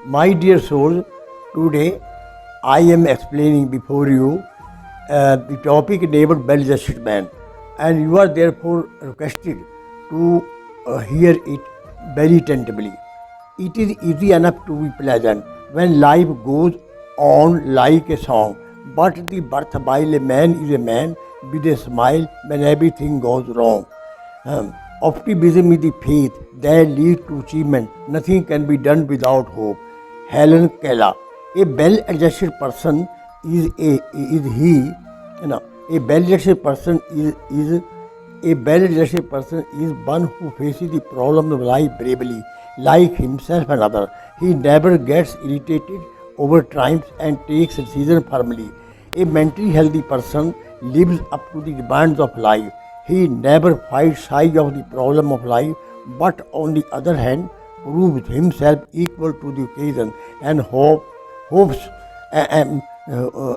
My dear soul, today I am explaining before you the topic named Well Adjusted Man, and you are therefore requested to hear it very attentively. It is easy enough to be pleasant when life goes on like a song, but the birth while a man is a man with a smile when everything goes wrong. Optimism is the faith that leads to achievement. Nothing can be done without hope. Helen Keller. A well-adjusted person is he. You know, a well-adjusted person is a well-adjusted person is one who faces the problem of life bravely, like himself and others. He never gets irritated over triumphs and takes decisions firmly. A mentally healthy person lives up to the demands of life. He never fights shy of the problem of life, but on the other hand, proves himself equal to the occasion and hopes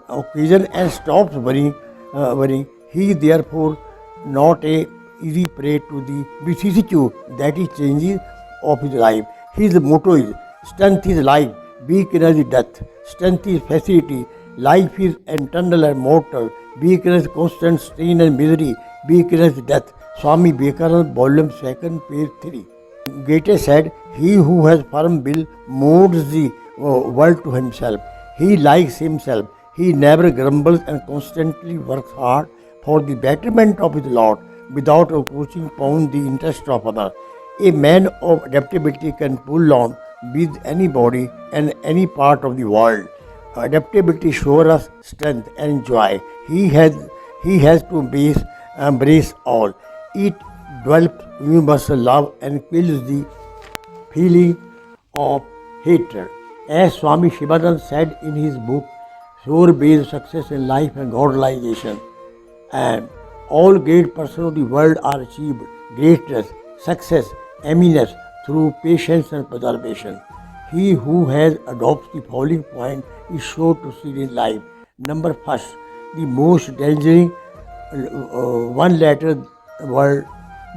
occasion and stops worrying. He therefore not a easy prey to the vicissitude that is changes of his life. His motto is strength is life, weakness is death. Strength is facility, life is eternal and mortal, weakness constant strain and misery, weakness is death. Swami Vivekananda, Volume 2, page 3. Goethe said, he who has firm will molds the world to himself. He likes himself. He never grumbles and constantly works hard for the betterment of his lot without approaching upon the interest of others. A man of adaptability can pull on with anybody and any part of the world. Adaptability shows us strength and joy. He has to embrace all. It develops universal love and kills the feeling of hatred. As Swami Shivanand said in his book, Shore-Based Success in Life and Godization, and all great persons of the world are achieved greatness, success, eminence through patience and preservation. He who has adopts the following point is sure to succeed in life. Number first, the most dangerous one-letter word,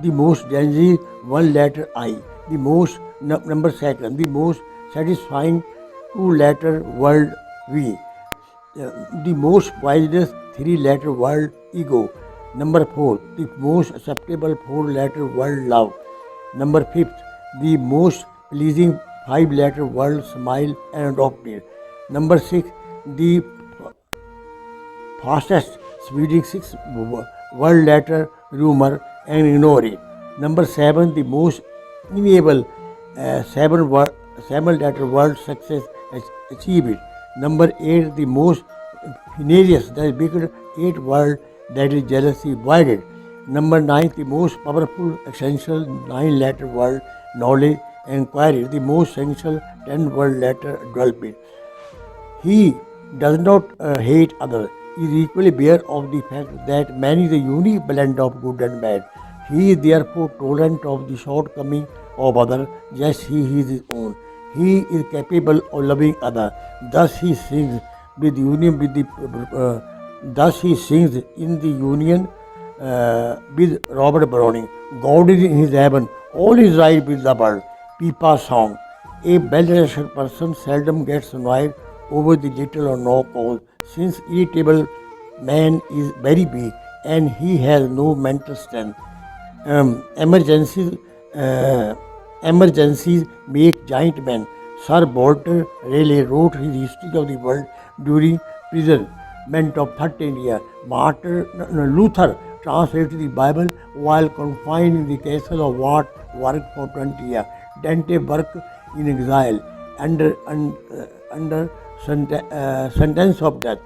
the most dangerous one-letter I. The most number second, the most satisfying two-letter word we. The most poisonous three-letter word ego. Number 4, the most acceptable four-letter word love. Number 5, the most pleasing five-letter word smile and adopted. Number 6, the fastest speeding word letter rumor and ignore it. Number 7, the most amiable seven-letter word success achieve it. Number 8, the most finarious, that is bigger 8 word that is jealousy avoided. Number 9, the most powerful essential 9-letter word knowledge inquiry, the most essential 10-word letter development. He does not hate others. He is equally aware of the fact that man is a unique blend of good and bad. He is therefore tolerant of the shortcomings of others, just he is his own. He is capable of loving others. Thus he sings in the union with Robert Browning. God is in his heaven, all is right with the world. Pipa's song. A well-adjusted person seldom gets annoyed over the little or no cause, since irritable man is very weak and he has no mental strength. Emergencies make giant men. Sir Walter Raleigh wrote his history of the world during imprisonment of 13 years. Luther translated the Bible while confined in the castle of Watt worked for 20 years. Dante worked in exile under sentence of death.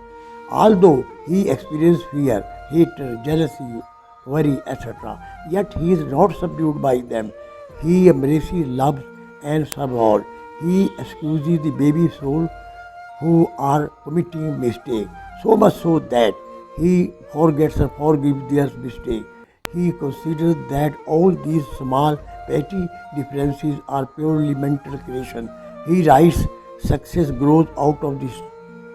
Although he experienced fear, hatred, jealousy, worry, etc., yet he is not subdued by them. He embraces, loves, and serves all. He excuses the baby soul who are committing mistakes, so much so that he forgets and forgives their mistake. He considers that all these small petty differences are purely mental creation. He writes, success grows out of the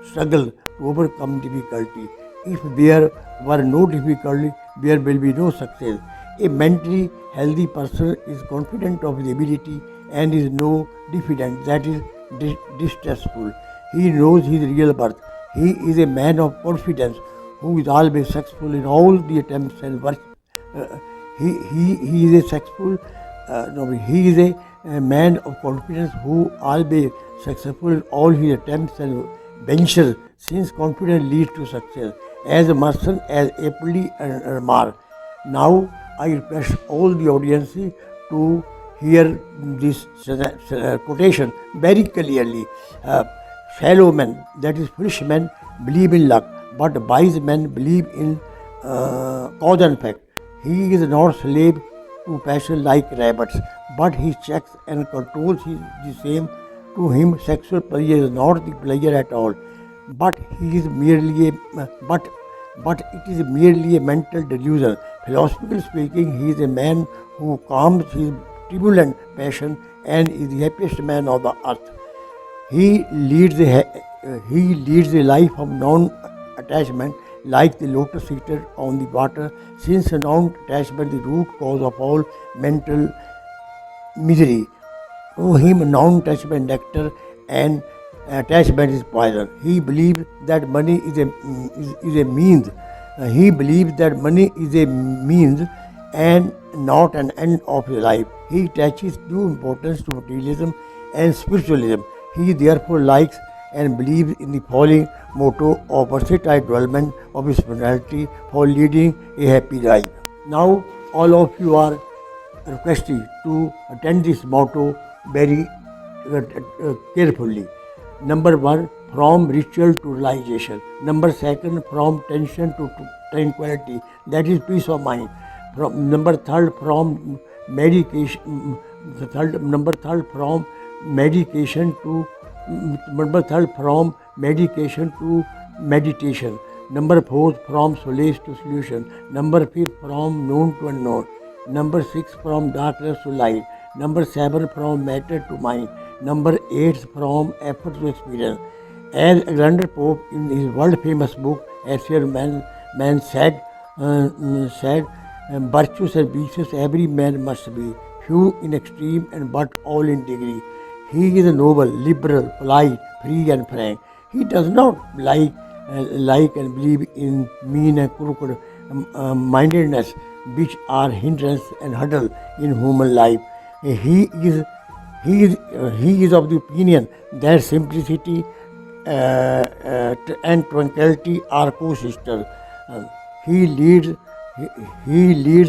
struggle to overcome difficulty. If there were no difficulty, there will be no success. A mentally healthy person is confident of his ability and is no diffident, that is, distrustful. He knows his real worth. He is a man of confidence who is always successful in all the attempts and work. Uh, he is a successful. No, he is a man of confidence who always successful in all his attempts and ventures. Since confidence leads to success, as Emerson as aptly remarked. Now I request all the audience to hear this quotation very clearly. Shallow men, that is foolish men, believe in luck, but wise men believe in cause and effect. He is not slave to passion like rabbits, but he checks and controls the same. To him, sexual pleasure is not the pleasure at all, but he is merely but it is merely a mental delusion. Philosophically speaking, he is a man who calms his turbulent passion and is the happiest man of the earth. He leads a life of non-attachment, like the lotus seated on the water, since non-attachment is the root cause of all mental misery. To him, non-attachment nectar and attachment is poison. He believes that money is a means. He believes that money is a means and not an end of his life. He attaches due importance to materialism and spiritualism. He therefore likes and believes in the following motto of versatile development of his personality for leading a happy life. Now, all of you are requested to attend this motto very carefully. Number one, from ritual to realization. Number second, from tension to tranquility, that is peace of mind. Number third, from medication. Number third, from medication to meditation. Number fourth, from solace to solution. Number fifth, from known to unknown. Number six, from darkness to light. Number seven, from matter to mind. Number eight, from effort to experience. As Alexander Pope in his world famous book, Essay Man said, virtues and vices every man must be, few in extreme and but all in degree. He is noble, liberal, polite, free and frank. He does not like and believe in mean and crooked mindedness, which are hindrance and hurdle in human life. He is of the opinion that simplicity and tranquility are co-sisters. He leads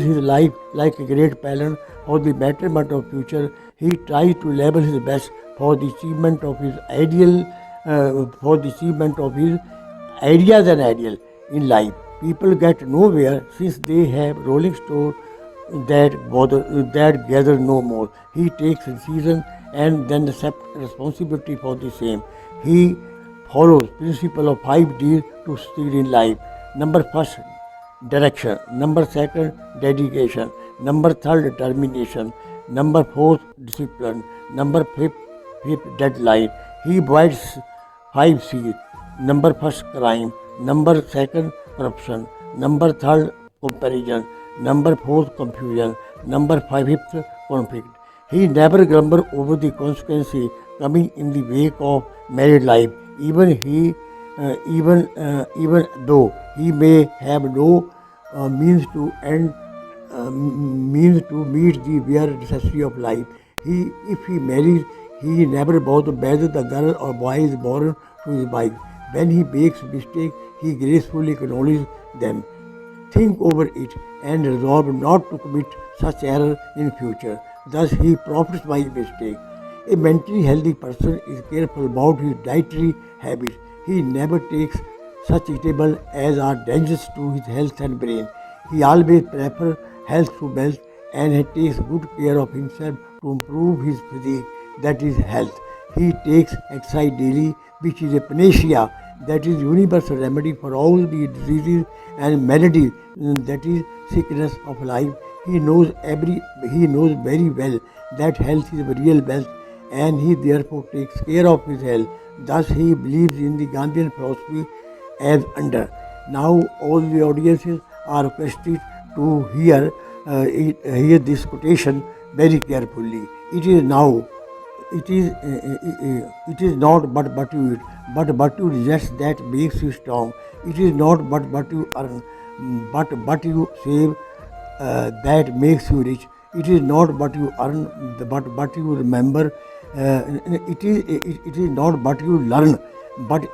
his life like a great plan for the betterment of future. He tries to labor his best for the achievement of his ideas and ideal in life. People get nowhere since they have rolling stone that gather no more. He takes a season and then accepts responsibility for the same. He follows principle of 5 Ds to succeed in life. Number first, direction. Number second, dedication. Number third, determination. Number fourth, discipline. Number fifth, deadline. He avoids 5 C's. Number first, crime. Number second, corruption. Number third, comparison. Number fourth, confusion. Number fifth, conflict. He never grumbles over the consequences coming in the wake of married life, even though he may have no means to meet the bare necessity of life. If he marries, he never bothers whether the girl or boy is born to his wife. When he makes mistakes, he gracefully acknowledges them. Think over it and resolve not to commit such error in future. Thus he profits by his mistake. A mentally healthy person is careful about his dietary habits. He never takes such eatables as are dangerous to his health and brain. He always prefers health to wealth, and he takes good care of himself to improve his physique, that is health. He takes exercise daily, which is a panacea, that is universal remedy for all the diseases and maladies, that is sickness of life. He knows very well that health is a real wealth, and he therefore takes care of his health. Thus he believes in the Gandhian philosophy as under. Now all the audiences are requested to hear this quotation very carefully. It is now It is not but you eat, but you digest that makes you strong. It is not but you earn, but you save that makes you rich. It is not but you earn, but you remember. It is not but you learn, but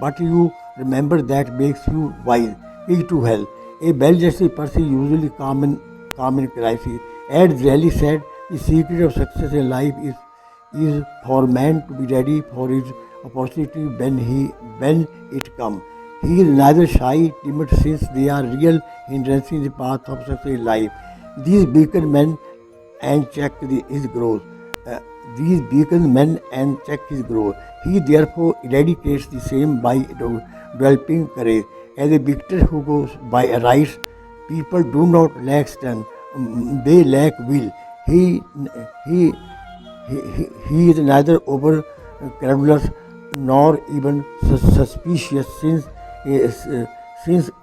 but you remember that makes you wise. Key to hell. A well-dressed person usually calm in crisis. As Raleigh said, the secret of success in life is for man to be ready for his opportunity when it comes. He is neither shy, timid, since they are real hindrances in the path of success in life. These beacon men and check his growth. Uh, these beacon men and check his growth. He therefore eradicates the same by developing courage. As a victor who goes by a race, people do not lack strength; they lack will. He he he is neither over credulous nor even suspicious, since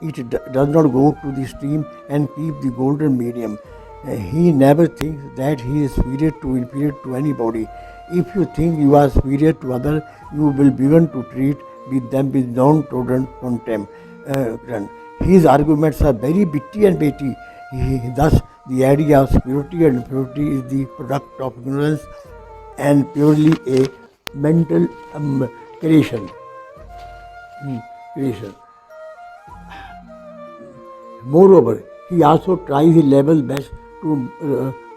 it does not go to the extreme and keep the golden medium. He never thinks that he is inferior to anybody. If you think you are superior to others, you will begin to treat with them with downtrodden contempt. His arguments are very bitty and weighty. Thus, the idea of superiority and inferiority is the product of ignorance and purely a mental creation. creation. Moreover, he also tries his level best to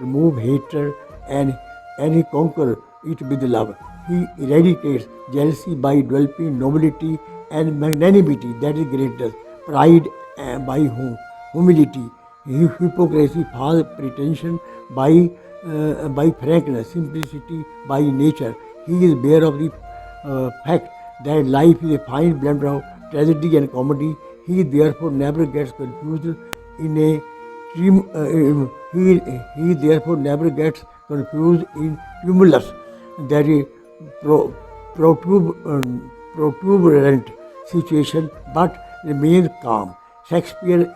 remove hatred and he conquers it with love. He eradicates jealousy by developing nobility and magnanimity, that is greatness, pride by humility, hypocrisy, false pretension by frankness, simplicity by nature. He is aware of the fact that life is a fine blend of tragedy and comedy. He therefore never gets confused in a he therefore never gets confused in tumulus, that is protuberant situation, but remains calm. Shakespeare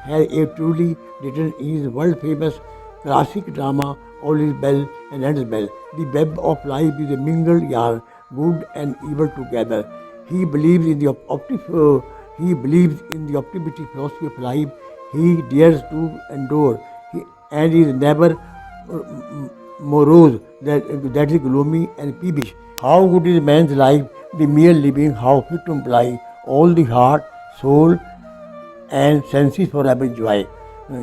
has a truly written in his world famous classic drama All is Well and Ends Well. The web of life is a mingled yarn, good and evil together. He believes in the optimistic philosophy of life. He dares to endure, and is never morose, that is gloomy and peevish. How good is man's life, the mere living, how fit to imply all the heart, soul, and senses for having joy.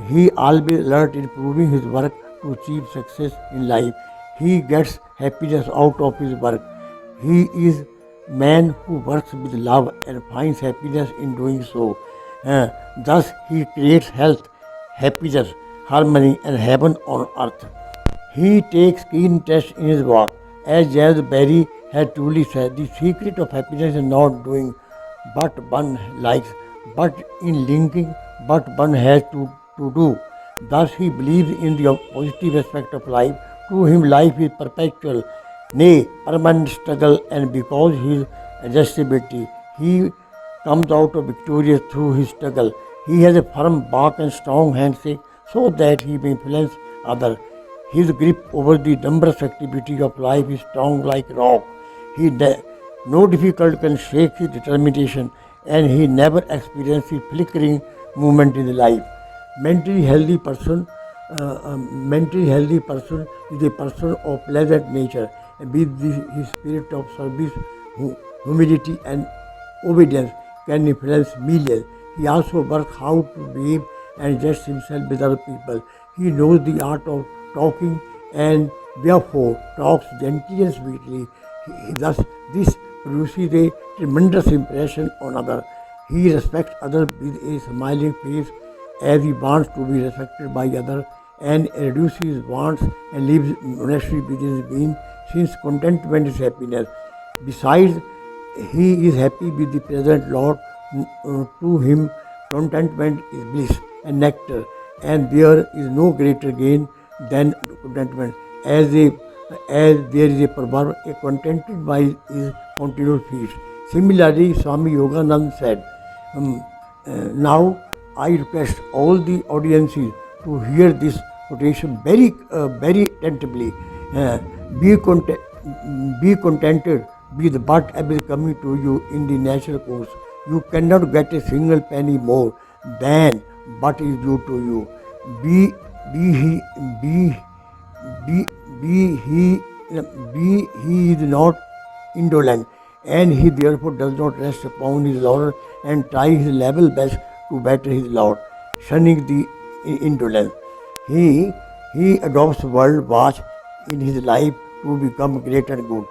He always alert in proving his work to achieve success in life. He gets happiness out of his work. He is man who works with love and finds happiness in doing so. Thus he creates health, happiness, harmony, and heaven on earth. He takes keen interest in his work. As Jazz Berry had truly said, the secret of happiness is not doing what one likes, but in linking what one has to do. Thus he believes in the positive aspect of life. To him life is perpetual, nay, permanent struggle, and because his adjustability, he comes out of victorious through his struggle. He has a firm back and strong handshake so that he may influence others. His grip over the numberless activities of life is strong like rock. No difficulty can shake his determination, and he never experiences flickering movement in life. Mentally healthy person, mentally healthy person is a person of pleasant nature, and with his spirit of service, humility, and obedience can influence millions. He also works how to behave and adjust himself with other people. He knows the art of talking and therefore talks gently and sweetly. Thus, this produces a tremendous impression on others. He respects others with a smiling face as he wants to be respected by others, and reduces his wants and lives honestly within his being, since contentment is happiness. Besides, he is happy with the present lot. To him, contentment is bliss and nectar, and there is no greater gain than contentment. As there is a proverb, a contented mind is continual feast. Similarly, Swami Yoganand said, now I request all the audiences to hear this quotation very attentively. Be content, be contented with whatever is coming to you in the natural course. You cannot get a single penny more than what is due to you. Be be he be be be he he is not indolent, and he therefore does not rest upon his laurel and try his level best to better his lot, shunning the indolence. He he adopts world watch in his life to become great and good.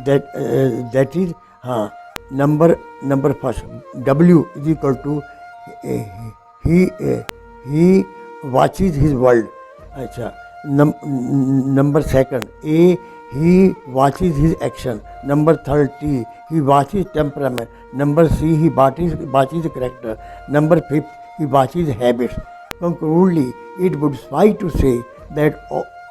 That is number first. W is equal to uh, he watches his world. अच्छा number second. A he watches his action. Number third. T he watches temperament. Number C he watches character. Number fifth he watches habits. Conclusively, it would suffice to say that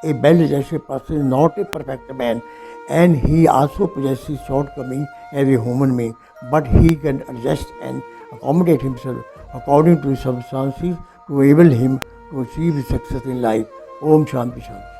a well-adjusted person is not a perfect man, and he also possesses shortcomings as a human being, but he can adjust and accommodate himself according to his circumstances to enable him to achieve success in life. Om Shanti Shanti.